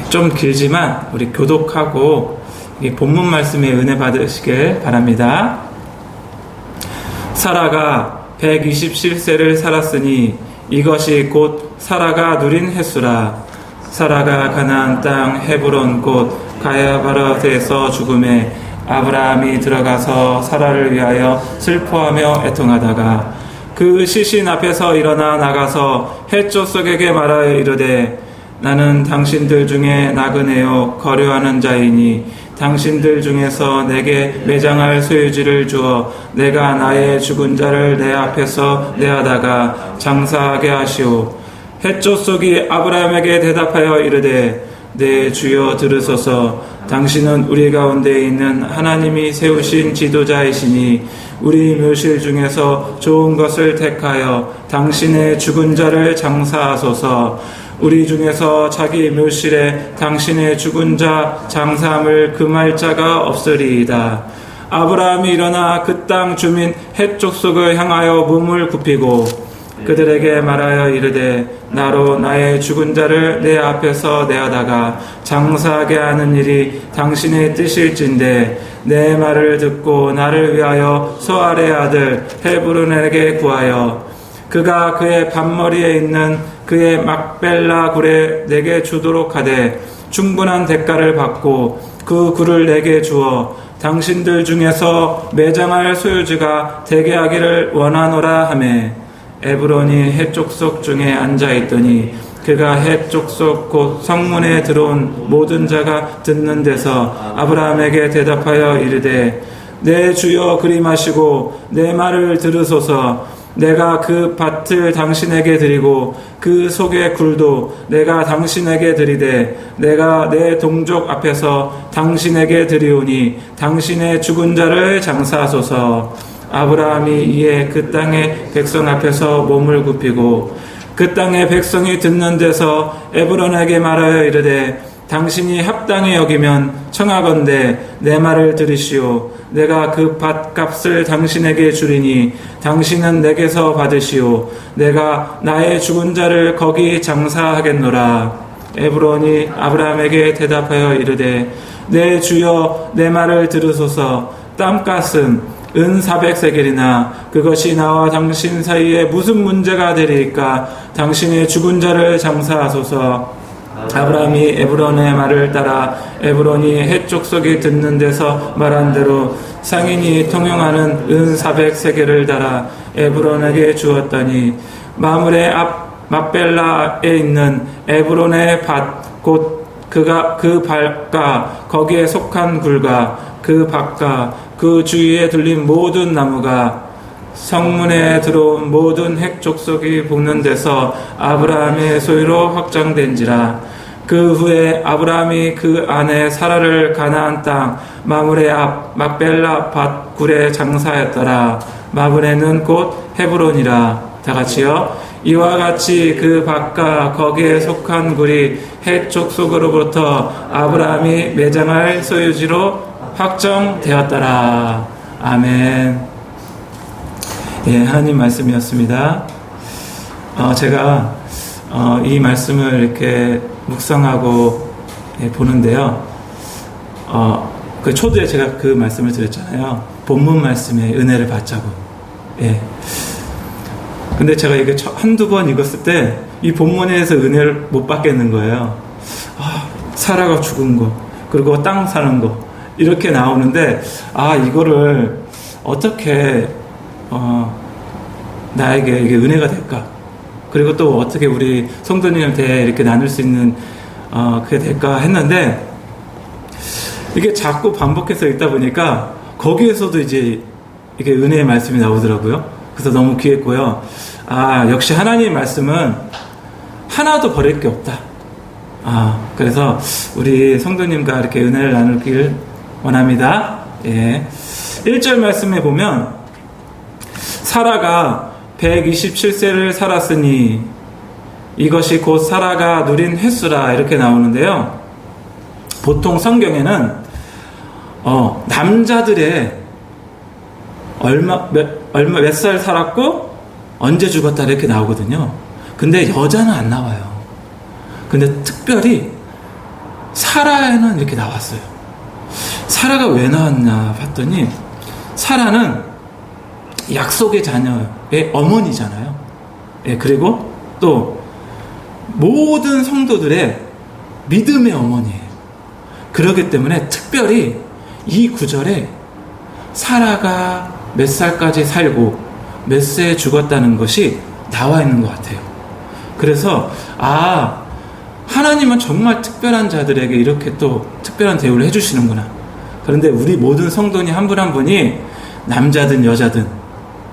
좀 길지만 우리 교독하고 이 본문 말씀에 은혜 받으시길 바랍니다. 사라가 127세를 살았으니 이것이 곧 사라가 누린 횟수라. 사라가 가나안 땅 헤브론 곧 가야바롯에서 죽음에 아브라함이 들어가서 사라를 위하여 슬퍼하며 애통하다가 그 시신 앞에서 일어나 나가서 헷조석에게 말하여 이르되 나는 당신들 중에 나그네요 거류하는 자이니 당신들 중에서 내게 매장할 소유지를 주어 내가 나의 죽은 자를 내 앞에서 내하다가 장사하게 하시오. 헷조석이 아브라함에게 대답하여 이르되 내 주여 들으소서. 당신은 우리 가운데 있는 하나님이 세우신 지도자이시니 우리 묘실 중에서 좋은 것을 택하여 당신의 죽은 자를 장사하소서. 우리 중에서 자기 묘실에 당신의 죽은 자 장사함을 금할 자가 없으리이다. 아브라함이 일어나 그 땅 주민 헷족속을 향하여 몸을 굽히고 그들에게 말하여 이르되 나로 나의 죽은 자를 내 앞에서 내어다가 장사하게 하는 일이 당신의 뜻일진데 내 말을 듣고 나를 위하여 소알의 아들 헤브론에게 구하여 그가 그의 반머리에 있는 그의 막벨라 굴에 내게 주도록 하되 충분한 대가를 받고 그 굴을 내게 주어 당신들 중에서 매장할 소유지가 되게 하기를 원하노라 하매 에브론이 헷족속 중에 앉아있더니 그가 헷족속 곧 성문에 들어온 모든 자가 듣는 데서 아브라함에게 대답하여 이르되 내 주여 그리마시고 내 말을 들으소서. 내가 그 밭을 당신에게 드리고 그 속의 굴도 내가 당신에게 드리되 내가 내 동족 앞에서 당신에게 드리오니 당신의 죽은 자를 장사하소서. 아브라함이 이에 그 땅의 백성 앞에서 몸을 굽히고 그 땅의 백성이 듣는 데서 에브론에게 말하여 이르되 당신이 합당히 여기면 청하건대 내 말을 들으시오. 내가 그 밭값을 당신에게 주리니 당신은 내게서 받으시오. 내가 나의 죽은 자를 거기 장사하겠노라. 에브론이 아브라함에게 대답하여 이르되 내 주여 내 말을 들으소서. 땅값은 은 400세겔이나 그것이 나와 당신 사이에 무슨 문제가 되리까? 당신의 죽은 자를 장사하소서. 아브라함이 에브론의 말을 따라 에브론이 헷족속이 듣는 데서 말한 대로 상인이 통용하는 은 400세겔을 달아 에브론에게 주었더니 마므레 앞 막벨라에 있는 에브론의 밭 곧 그가 그 밭과 거기에 속한 굴과 그 밭과 그 주위에 둘린 모든 나무가 성문에 들어온 모든 헷족속이 볶는 데서 아브라함의 소유로 확정된지라. 그 후에 아브라함이 그 아내 사라를 가나안 땅 마므레 앞 막벨라 밭 굴에 장사했더라. 마므레는 곧 헤브론이라. 다 같이요. 이와 같이 그 밭과 거기에 속한 굴이 헷족속으로부터 아브라함이 매장할 소유지로 확정되었더라. 아멘. 예, 하나님 말씀이었습니다. 제가 이 말씀을 이렇게 묵상하고 보는데요. 그 초두에 제가 그 말씀을 드렸잖아요. 본문 말씀에 은혜를 받자고. 예. 근데 제가 이게 한두 번 읽었을 때 이 본문에서 은혜를 못 받겠는 거예요. 사라가 죽은 거, 그리고 땅 사는 거 이렇게 나오는데 이거를 어떻게 나에게 이게 은혜가 될까? 그리고 또 어떻게 우리 성도님한테 이렇게 나눌 수 있는 그게 될까 했는데 이게 자꾸 반복해서 읽다 보니까 거기에서도 이제 이게 은혜의 말씀이 나오더라고요. 그래서 너무 귀했고요. 역시 하나님의 말씀은 하나도 버릴 게 없다. 그래서 우리 성도님과 이렇게 은혜를 나누길 원합니다. 예. 1절 말씀에 보면 사라가 127세를 살았으니 이것이 곧 사라가 누린 횟수라 이렇게 나오는데요. 보통 성경에는 남자들의 몇 살 살았고 언제 죽었다 이렇게 나오거든요. 근데 여자는 안 나와요. 근데 특별히 사라에는 이렇게 나왔어요. 사라가 왜 나왔나 봤더니 사라는 약속의 자녀의 어머니잖아요. 예, 그리고 또 모든 성도들의 믿음의 어머니예요. 그렇기 때문에 특별히 이 구절에 사라가 몇 살까지 살고 몇 세에 죽었다는 것이 나와 있는 것 같아요. 그래서 하나님은 정말 특별한 자들에게 이렇게 또 특별한 대우를 해주시는구나. 그런데 우리 모든 성도님 한 분 한 분이 남자든 여자든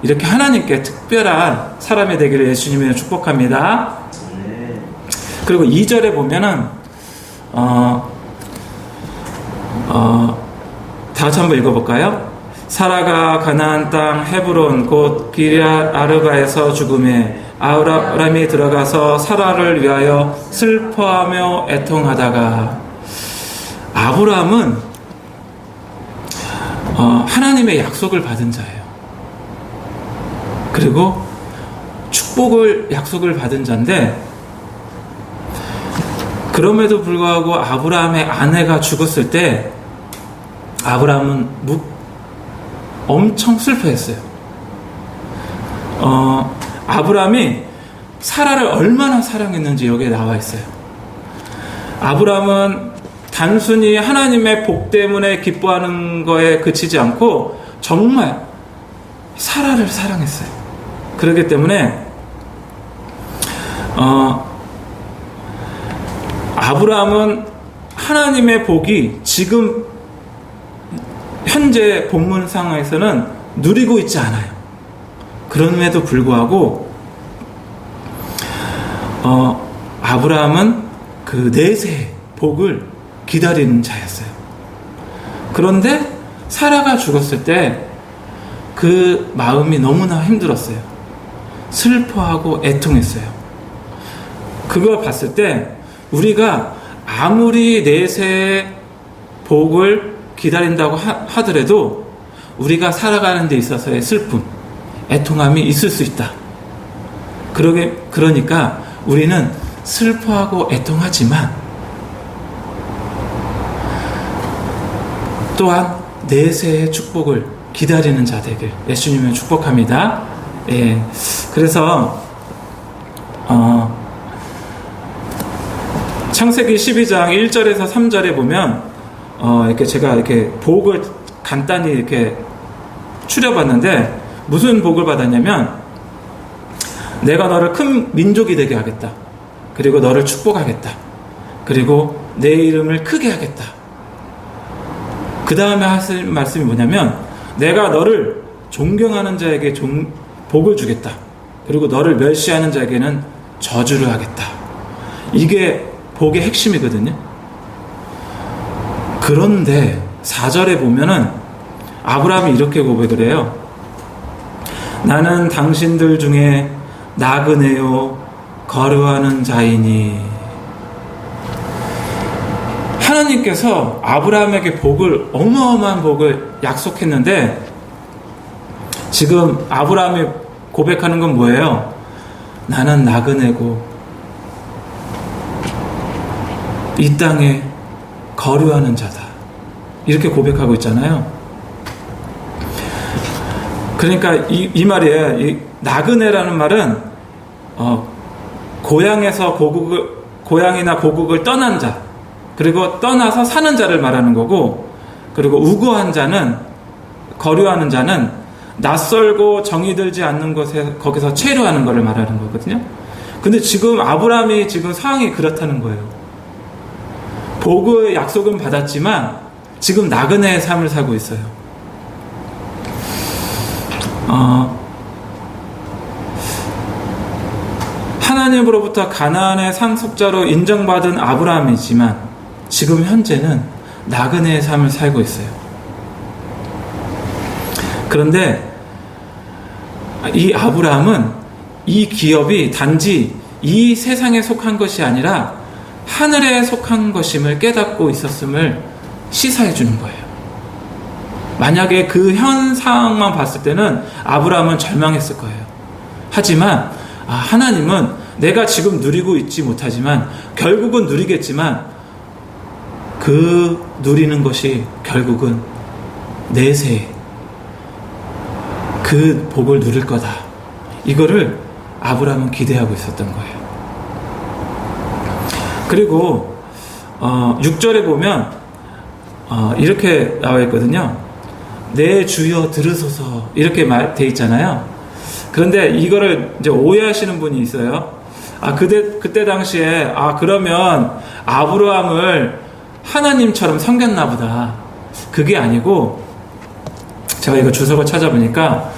이렇게 하나님께 특별한 사람이 되기를 예수님이 축복합니다. 그리고 2절에 보면은 다 같이 한번 읽어볼까요? 사라가 가나안 땅 헤브론 곧 기럇 아르바에서 죽음에 아브라함이 들어가서 사라를 위하여 슬퍼하며 애통하다가, 아브라함은 하나님의 약속을 받은 자예요. 그리고 약속을 받은 자인데, 그럼에도 불구하고 아브라함의 아내가 죽었을 때 아브라함은 엄청 슬퍼했어요. 아브라함이 사라를 얼마나 사랑했는지 여기에 나와 있어요. 아브라함은 단순히 하나님의 복 때문에 기뻐하는 거에 그치지 않고 정말 사라를 사랑했어요. 그렇기 때문에 아브라함은 하나님의 복이 지금 현재 본문 상황에서는 누리고 있지 않아요. 그럼에도 불구하고 아브라함은 그 내세의 복을 기다리는 자였어요. 그런데 사라가 죽었을 때 그 마음이 너무나 힘들었어요. 슬퍼하고 애통했어요. 그걸 봤을 때 우리가 아무리 내세의 복을 기다린다고 하더라도 우리가 살아가는 데 있어서의 슬픔, 애통함이 있을 수 있다. 그러니까 우리는 슬퍼하고 애통하지만 또한 내세의 축복을 기다리는 자 되길 예수님을 축복합니다. 예, 그래서 창세기 12장 1절에서 3절에 보면 이렇게 제가 이렇게 복을 간단히 이렇게 추려봤는데, 무슨 복을 받았냐면, 내가 너를 큰 민족이 되게 하겠다. 그리고 너를 축복하겠다. 그리고 내 이름을 크게 하겠다. 그 다음에 하실 말씀이 뭐냐면, 내가 너를 존경하는 자에게 복을 주겠다. 그리고 너를 멸시하는 자에게는 저주를 하겠다. 이게 복의 핵심이거든요. 그런데 4절에 보면은 아브라함이 이렇게 고백을 해요. 나는 당신들 중에 나그네요 거류하는 자이니. 하나님께서 아브라함에게 어마어마한 복을 약속했는데, 지금 아브라함이 고백하는 건 뭐예요? 나는 나그네고 이 땅에 거류하는 자다. 이렇게 고백하고 있잖아요. 그러니까 이 말이에요. 이 나그네라는 말은 고향이나 고국을 떠난 자, 그리고 떠나서 사는 자를 말하는 거고, 그리고 우고한 자는, 거류하는 자는 낯설고 정이 들지 않는 곳에 거기서 체류하는 것을 말하는 거거든요. 근데 지금 아브라함이 지금 상황이 그렇다는 거예요. 복의 약속은 받았지만 지금 나그네의 삶을 살고 있어요. 하나님으로부터 가나안의 상속자로 인정받은 아브라함이지만 지금 현재는 나그네의 삶을 살고 있어요. 그런데 이 아브라함은 이 기업이 단지 이 세상에 속한 것이 아니라 하늘에 속한 것임을 깨닫고 있었음을 시사해 주는 거예요. 만약에 그 현 상황만 봤을 때는 아브라함은 절망했을 거예요. 하지만 하나님은 내가 지금 누리고 있지 못하지만 결국은 누리겠지만 그 누리는 것이 결국은 내세 그 복을 누릴 거다. 이거를 아브라함은 기대하고 있었던 거예요. 그리고 6절에 보면 이렇게 나와 있거든요. 내 주여 들으소서 이렇게 돼 있잖아요. 그런데 이거를 이제 오해하시는 분이 있어요. 그때 당시에 그러면 아브라함을 하나님처럼 섬겼나 보다. 그게 아니고 제가 이거 주석을 찾아보니까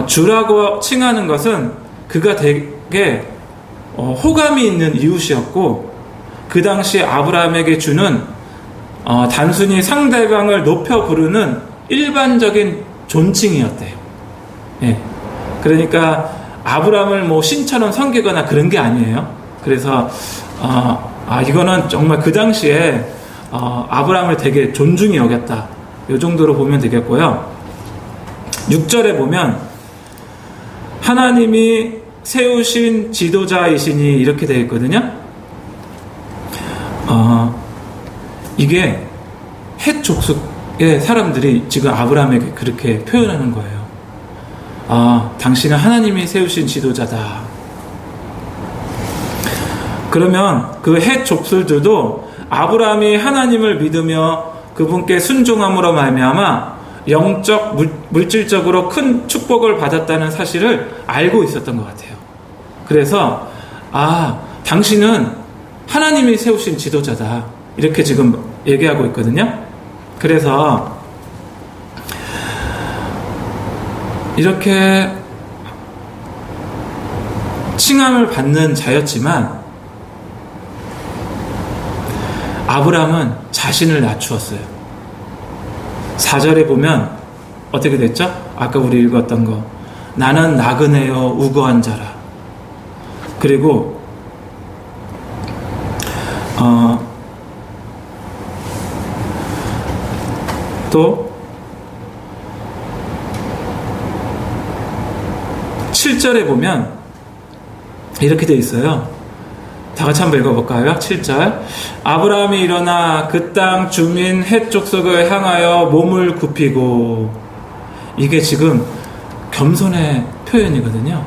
주라고 칭하는 것은 그가 되게 호감이 있는 이웃이었고 그 당시 아브라함에게 주는 단순히 상대방을 높여 부르는 일반적인 존칭이었대요. 예. 그러니까 아브라함을 뭐 신처럼 섬기거나 그런 게 아니에요. 그래서 이거는 정말 그 당시에 아브라함을 되게 존중히 여겼다. 이 정도로 보면 되겠고요. 6절에 보면 하나님이 세우신 지도자이시니 이렇게 되어 있거든요. 이게 헷 족속의 사람들이 지금 아브라함에게 그렇게 표현하는 거예요. 당신은 하나님이 세우신 지도자다. 그러면 그 헷 족술들도 아브라함이 하나님을 믿으며 그분께 순종함으로 말미암아 영적 물질적으로 큰 축복을 받았다는 사실을 알고 있었던 것 같아요. 그래서 당신은 하나님이 세우신 지도자다. 이렇게 지금 얘기하고 있거든요. 그래서 이렇게 칭함을 받는 자였지만 아브라함은 자신을 낮추었어요. 4절에 보면 어떻게 됐죠? 아까 우리 읽었던 거. 나는 나그네요 우거한 자라. 그리고 또 7절에 보면 이렇게 돼 있어요. 다 같이 한번 읽어볼까요? 7절. 아브라함이 일어나 그 땅 주민 헷 족속을 향하여 몸을 굽히고. 이게 지금 겸손의 표현이거든요.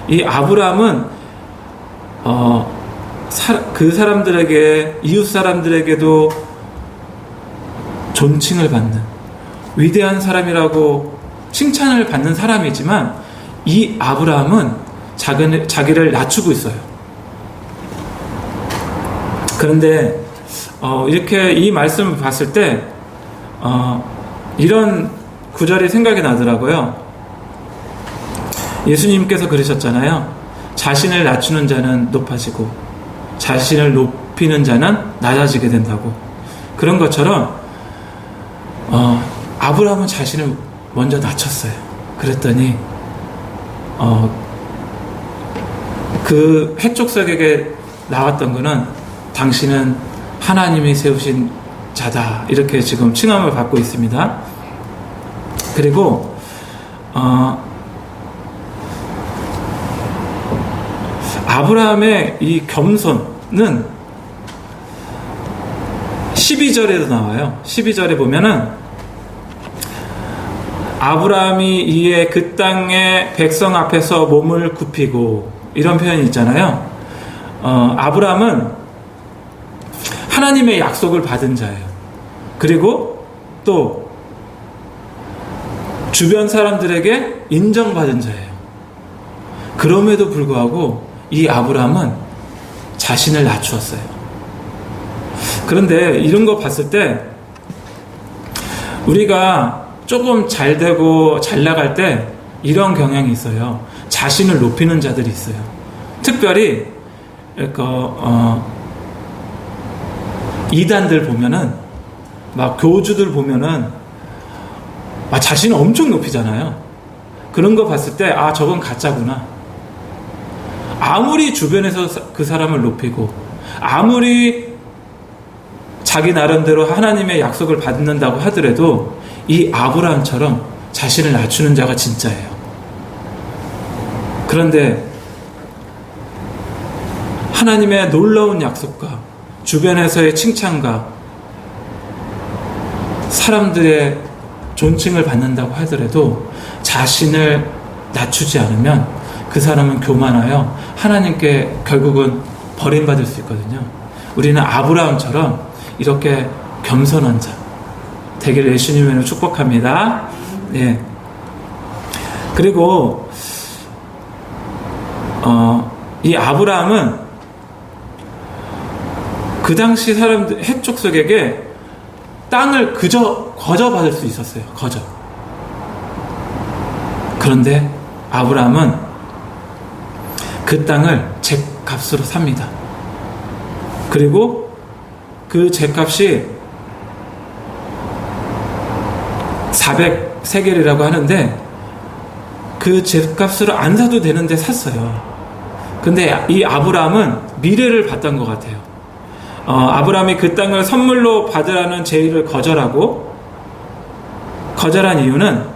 이 아브라함은 그 사람들에게, 이웃 사람들에게도 존칭을 받는 위대한 사람이라고 칭찬을 받는 사람이지만 이 아브라함은 자기를 낮추고 있어요. 그런데 이렇게 이 말씀을 봤을 때 이런 구절이 생각이 나더라고요. 예수님께서 그러셨잖아요. 자신을 낮추는 자는 높아지고 자신을 높이는 자는 낮아지게 된다고. 그런 것처럼 아브라함은 자신을 먼저 낮췄어요. 그랬더니 그 헷족속에게 나왔던 거는 당신은 하나님이 세우신 자다. 이렇게 지금 칭함을 받고 있습니다. 그리고 아브라함의 이 겸손은 12절에도 나와요. 12절에 보면은 아브라함이 이에 그 땅의 백성 앞에서 몸을 굽히고 이런 표현이 있잖아요. 아브라함은 하나님의 약속을 받은 자예요. 그리고 또 주변 사람들에게 인정받은 자예요. 그럼에도 불구하고 이 아브라함은 자신을 낮추었어요. 그런데 이런 거 봤을 때 우리가 조금 잘 되고 잘 나갈 때 이런 경향이 있어요. 자신을 높이는 자들이 있어요. 특별히 이단들 보면은 막 교주들 보면은 자신을 엄청 높이잖아요. 그런 거 봤을 때 저건 가짜구나. 아무리 주변에서 그 사람을 높이고 아무리 자기 나름대로 하나님의 약속을 받는다고 하더라도 이 아브라함처럼 자신을 낮추는 자가 진짜예요. 그런데 하나님의 놀라운 약속과 주변에서의 칭찬과 사람들의 존칭을 받는다고 하더라도 자신을 낮추지 않으면 그 사람은 교만하여 하나님께 결국은 버림받을 수 있거든요. 우리는 아브라함처럼 이렇게 겸손한 자 되기를 예수님의 이름으로 축복합니다. 예. 그리고 이 아브라함은 그 당시 사람들 해족속에게 땅을 거저 받을 수 있었어요. 거저. 그런데 아브라함은 그 땅을 죗값으로 삽니다. 그리고 그 죗값이 400세겔이라고 하는데 그 죗값으로 안 사도 되는데 샀어요. 근데 이 아브라함은 미래를 봤던 것 같아요. 아브라함이 그 땅을 선물로 받으라는 제의를 거절한 이유는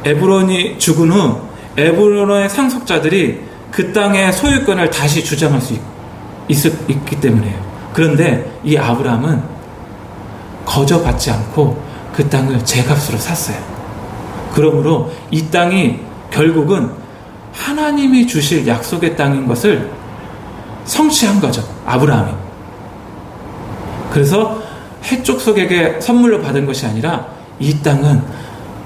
에브론이 죽은 후 에브론의 상속자들이 그 땅의 소유권을 다시 주장할 수 있기 때문이에요. 그런데 이 아브라함은 거저받지 않고 그 땅을 죗값으로 샀어요. 그러므로 이 땅이 결국은 하나님이 주실 약속의 땅인 것을 성취한 거죠. 아브라함이. 그래서 해족속에게 선물로 받은 것이 아니라 이 땅은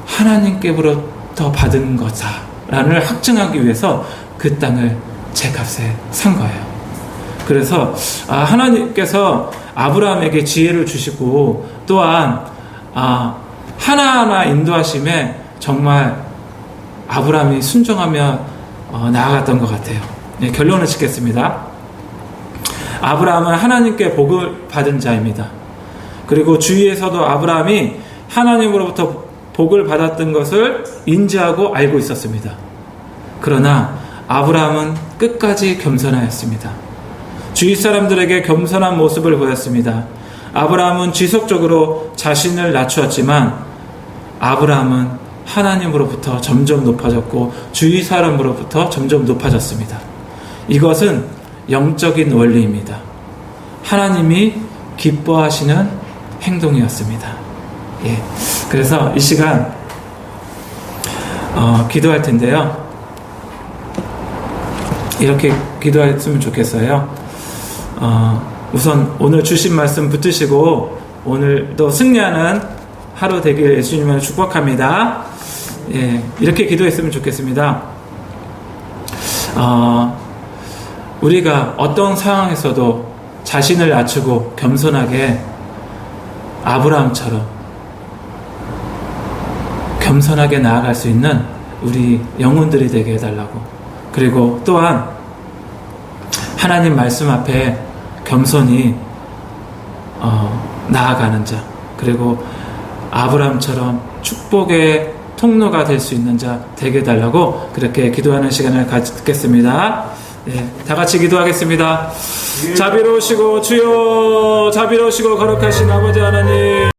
하나님께로부터 받은 것이라는 확증하기 위해서 그 땅을 죗값에 산 거예요. 그래서 하나님께서 아브라함에게 지혜를 주시고 또한 하나하나 인도하심에 정말 아브라함이 순종하며 나아갔던 것 같아요. 네, 결론을 짓겠습니다. 아브라함은 하나님께 복을 받은 자입니다. 그리고 주위에서도 아브라함이 하나님으로부터 복을 받았던 것을 인지하고 알고 있었습니다. 그러나 아브라함은 끝까지 겸손하였습니다. 주위 사람들에게 겸손한 모습을 보였습니다. 아브라함은 지속적으로 자신을 낮추었지만 아브라함은 하나님으로부터 점점 높아졌고 주위 사람으로부터 점점 높아졌습니다. 이것은 영적인 원리입니다. 하나님이 기뻐하시는 행동이었습니다. 예. 그래서 이 시간 기도할 텐데요. 이렇게 기도했으면 좋겠어요. 우선 오늘 주신 말씀 붙드시고 오늘도 승리하는 하루 되길 예수님을 축복합니다. 예, 이렇게 기도했으면 좋겠습니다. 우리가 어떤 상황에서도 자신을 낮추고 겸손하게 아브라함처럼 겸손하게 나아갈 수 있는 우리 영혼들이 되게 해달라고. 그리고 또한 하나님 말씀 앞에 겸손히 나아가는 자, 그리고 아브라함처럼 축복의 통로가 될 수 있는 자 되게 해달라고 그렇게 기도하는 시간을 갖겠습니다. 네, 다 같이 기도하겠습니다. 자비로우시고 주여 자비로우시고 거룩하신 아버지 하나님,